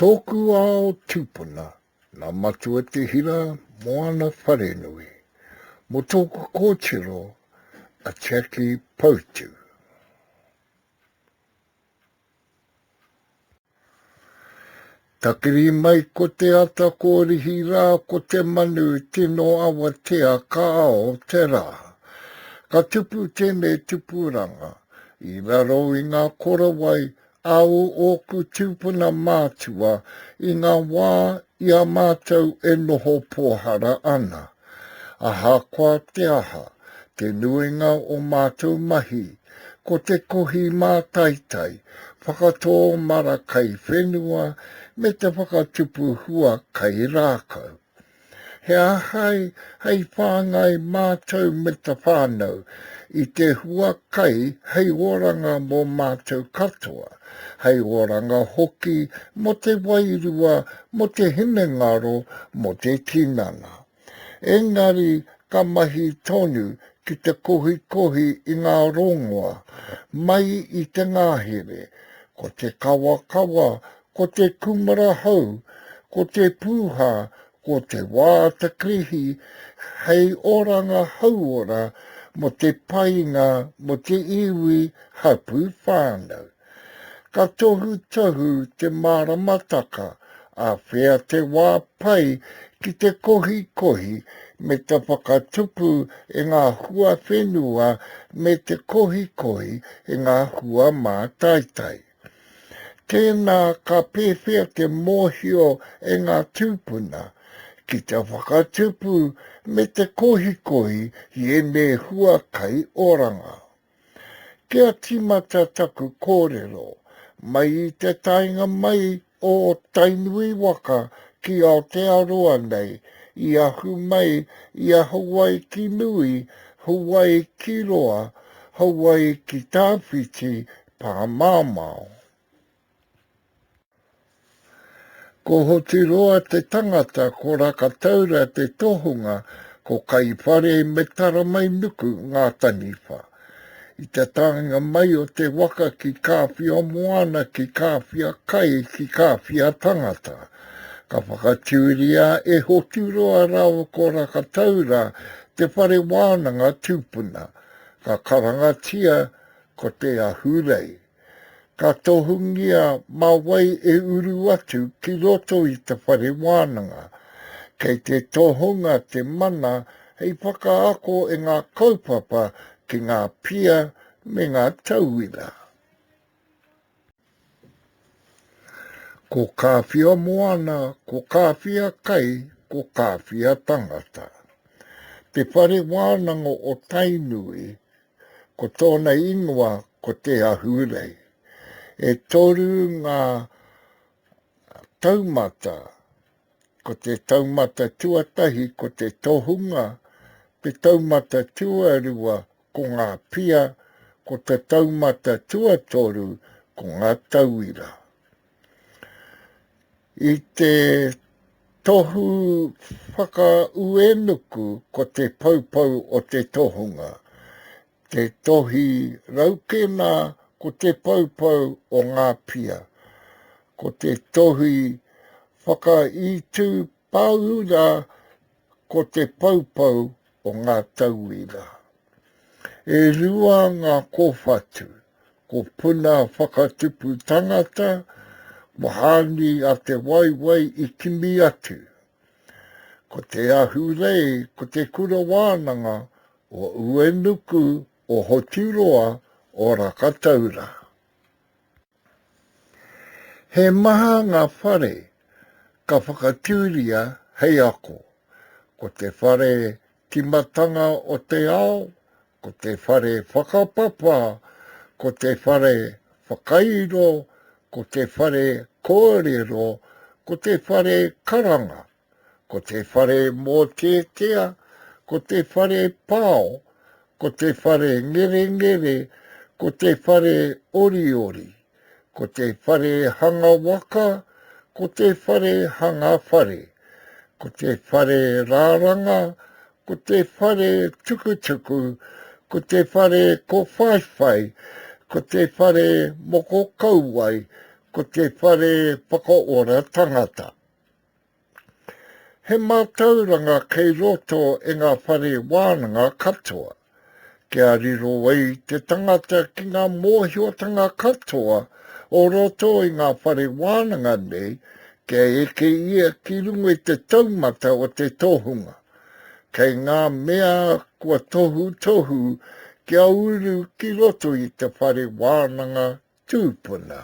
Tōku ao tūpuna, nā matu e te hira moana wharenui. Mo tōku kōtiro, a Jackie Poutu. Takiri mai ko te ata kōrihi rā ko te manu tino awa tea ka ao te rā. Ka tupu tēnei tupuranga, i raro i ngā korawai au oku tūpuna mātua i ngā wā i a mātou e noho pōhara ana. Aha kwa te aha, te nuinga o mātou mahi, ko te kohi mātaitai, whakatō mara kai whenua, me te whakatupu hua kai rākau. He ahai, hei whāngai mātou me te whānau, i te hua kai hei oranga mō mātou katoa, hei oranga hoki mo te wairua, mo te hinengaro, mo te tinana. Engari ka mahi tonu ki te kohi i ngā rongoa, mai i te ngāhere, ko te kawa, ko te kumara hau, ko te pūha, ko te wā te krihi, hei oranga hauora, mo te painga, mo te iwi, hapu whānau. Ka tohu te maramataka, a whea te wā pai ki te kohi, me te whakatupu e ngā hua whenua, me te kohi e ngā hua mātaitai. Tēnā ka pēwhea te mōhio e ngā tūpuna, ki te whakatupu me te kohi i e me hua kai oranga. Kia timata taku kōrero, mai i te tainga mai o tainui waka ki Aotearoa nei, i ahu mai i a Hawaii ki nui, Hawaii ki roa, Hawaii ki tāwhiti pā māmao. Ko hoti roa te tangata ko rakataura te tohunga ko kai whare me tara mai nuku ngā taniwha. I te tanga mai o te waka ki kāwhia moana ki kāwhia kai ki kāwhia tangata. Ka whakatiuria e hotu roa rau ko rakataura te whare wānanga tūpuna. Ka karangatia ko te ahurei. Ka tohungia mawai e uru atu ki roto i te whare wānanga. Kei te tohunga te mana hei whakaako e ngā kaupapa ki ngā pia me ngā tauira. Ko kāwhia moana, ko kāwhia kai, ko kāwhia tangata. Te whare wānanga o tainui, ko tōna ingoa ko te ahurei. E toru ngā taumata, ko te taumata tuatahi, ko te tohunga, te taumata tuarua, ko ngā pia, ko te taumata tuatoru, ko ngā tauira. I te tohu whakauenuku, ko te paupau o te tohunga. Te tohi raukena, ko te paupau o ngā pia, ko te tohi whakaitu paura, ko te paupau o ngā tauira. E rua ngā kōwhatu, ko puna whakatupu tangata, wahani a te waiwai i kimi atu. Ko te ahurei, ko te kura wānanga, o uenuku, o hoturoa, o rakataura. He maha ngā whare, ka whakatūria hei ako. Ko te whare timatanga o te ao, ko te whare whakapapa, ko te whare whakairo, ko te whare kōrero, ko te whare karanga, ko te whare mōtetea, ko te whare pāo, ko te whare ngere, ko te whare ori, ko te whare hanga waka, ko te whare hanga whare, ko te whare rāranga, ko te whare tukutuku, ko te whare ko whaiwhai, ko te whare moko kauai, ko te whare whakaora tangata. He mātauranga kei roto e ngā whare wānanga katoa. Kia riro wei te tangata ki ngā mōhiotanga katoa o roto i ngā whare wānanga nei, kia eke ia ki rungu i te taumata o te tohunga. Kei ngā mea kua tohu, kia uru ki roto i te whare wānanga tūpuna.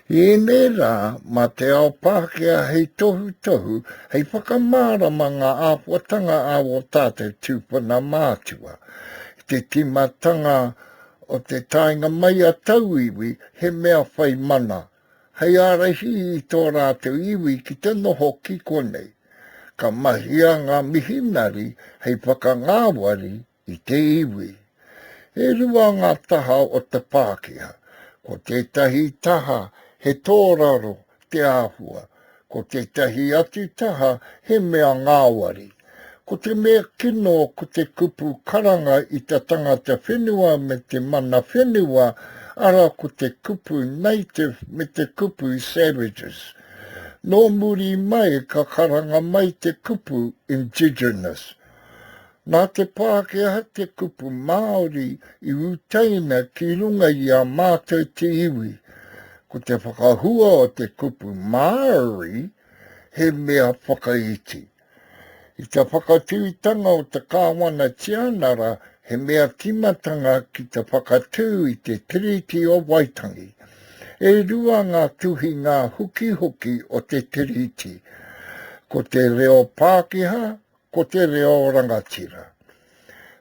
I nera, ma te ao Pākehā hei tohu, hei whakamārama ngā āwhatanga awo tātou tūpuna mātua. Te timatanga o te tainga mai a tauiwi he mea whai mana. Hei arahi i tō rātou iwi ki te noho ki konei. Ka mahia ngā mihinari hei whakangāwari i te iwi. E rua ngā taha o te Pākehā, ko tētahi taha he tōraro te āhua, ko tētahi atu taha he mea ngāwari. Ko te mea kino ko te kupu karanga i te tangata whenua me te mana whenua, ara ko te kupu native me te kupu savages. Nō muri mai ka karanga mai te kupu indigenous. Nā te Pākehā te kupu Māori i utaina ki runga i a mātou te iwi. Ko te whakahua o te kupu Māori he mea whakaiti. I te whakatuitanga o te kāwana tianara he mea timatanga ki te whakatū i te tiriti o Waitangi. E rua ngā tuhi ngā huki o te tiriti. Ko te reo Pākehā, ko te reo rangatira.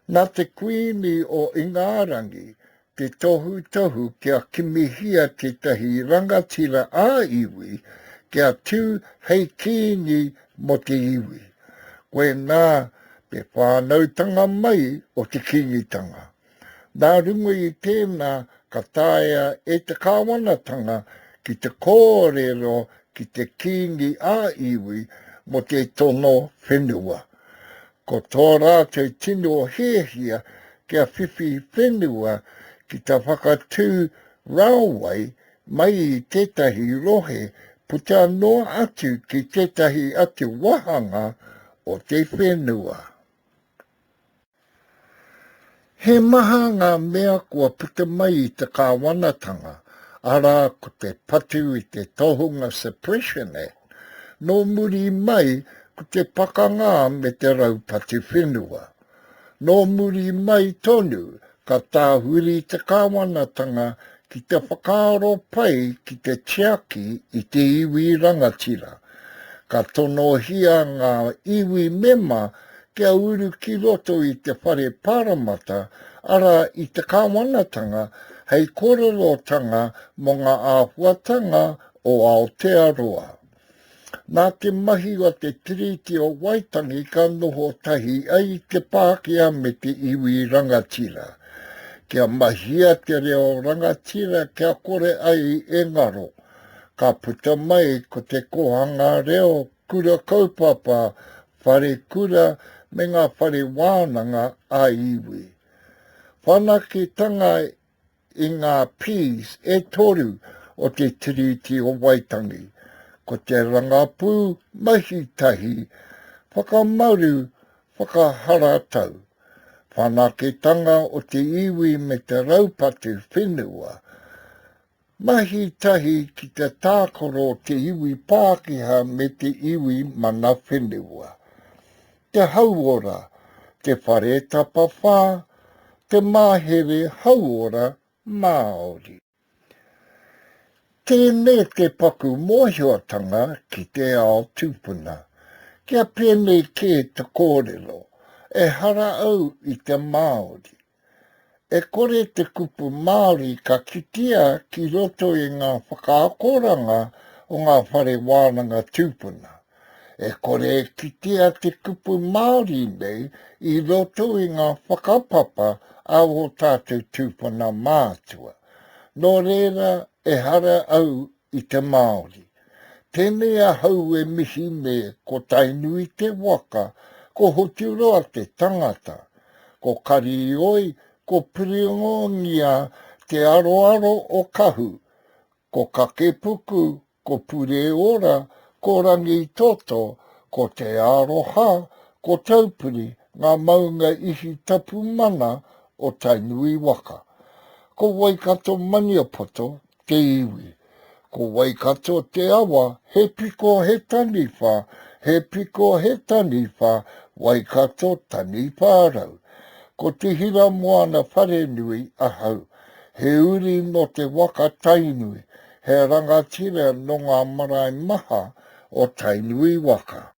Nā te kuini o Ingarangi, te tohu kia kimihia te tahi rangatira a iwi, kia tū hei kīni mo te iwi. Koe nā pe whānautanga mai o te kīnitanga. Nā rungu i tēnā ka tāia e te kāwanatanga ki te kōrero ki te kīngi a iwi mo te tono whenua. Ko tō rātou tino hehia kia whiwhi whenua ki te whakatū railway mai i tētahi rohe puta noa atu ki tētahi atu wahanga o te whenua. He maha ngā mea kua puta mai i te kāwanatanga, ara ko te patu i te tohunga Suppression Act. Nō muri mai ko te pakanga me te raupati whenua. Nō muri mai tonu ka tāhuri te kāwanatanga ki te whakaaro pai ki te tiaki i te iwi rangatira. Ka tono hia ngā iwi mema kia uru ki roto i te whare paramata, ara i te kāwanatanga hei kororotanga mo ngā āhuatanga o Aotearoa. Nā te mahi o te tiriti o Waitangi ka noho tahi ai te Pākehā me te iwi rangatira. Kia mahia te reo rangatira kia kore ai e ngaro. Ka puta mai ko te kohanga reo kura kaupapa, whare kura me ngā whare wānanga a iwi. Whanake tanga i ngā pīs e toru o te tiriti o Waitangi. Ko te rangapū mahitahi, whakamaru, whakaharatau. Whanaketanga o te iwi me te raupatu whenua. Mahitahi ki te tākoro te iwi Pākehā me te iwi mana whenua. Te hauora, te whare tapawhā, te māhere hauora Māori. Tēnei te paku mōhiotanga ki te ao tūpuna. Kia pēnei kē te kōrero, e hara au i te Māori. E kore te kupu Māori ka kitia ki roto i ngā whakaakoranga o ngā whare wānanga tūpuna. E kore kitia te kupu Māori nei i roto i ngā whakapapa a o tātou tūpuna mātua. Nō reira e hara au i te Māori. Tēnei a hau e mihi me ko tainui te waka, ko hotiroa te tangata, ko karioi, ko piriongia te aroaro o kahu, ko kake puku, ko pure ora, ko rangi toto, ko te aroha, ko taupuri, ngā maunga ihi tapu mana o tainui waka. Ko Waikato Maniapoto, te iwi. Ko Waikato te awa, he piko he taniwha, he piko he taniwha, Waikato taniwha rau. Ko te hira moana whare nui ahau, he uri no te waka tainui, he rangatira no ngā marae maha o tainui waka.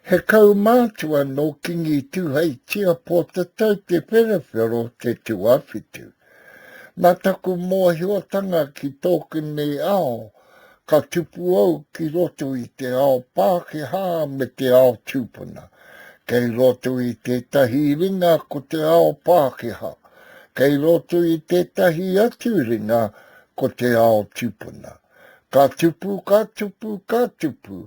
He kaumātua no kingi tuhei tia po te tau te perewhero te tuawhitu. Nā taku mōhiotanga ki tōku nei ao, ka tupu au ki roto i te ao Pākehā me te ao tūpuna. Kei roto i te tahi ringa ko te ao Pākehā. Kei roto i te tahi atu ringa ko te ao tūpuna. Ka tupu, ka tupu, ka tupu,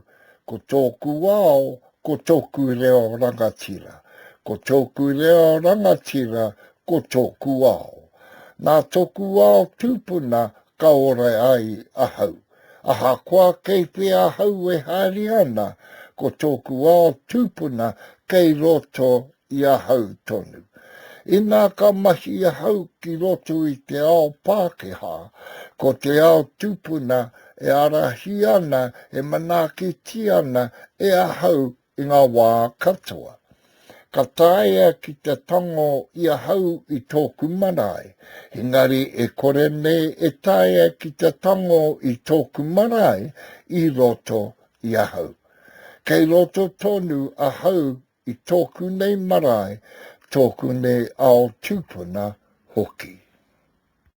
ko tōku ao, ko tōku reo rangatira. Ko tōku reo rangatira, ko tōku ao. Nā tōku ao tūpuna ka ora ai ahau. Aha koa kei pe ahau e hari ana, ko tōku ao tūpuna kei roto i ahau tonu. Ina ka mahi ahau ki roto i te ao Pākehā, ko te ao tūpuna e arahi ana, e manaki ti ana, e ahau i ngā wā katoa. Ka taea ki te tango i ahau i tōku marae. Engari e kore nei e taea ki te tango i tōku marae i roto i ahau. Kei roto tonu ahau i tōku nei marae, tōku nei ao tūpuna hoki.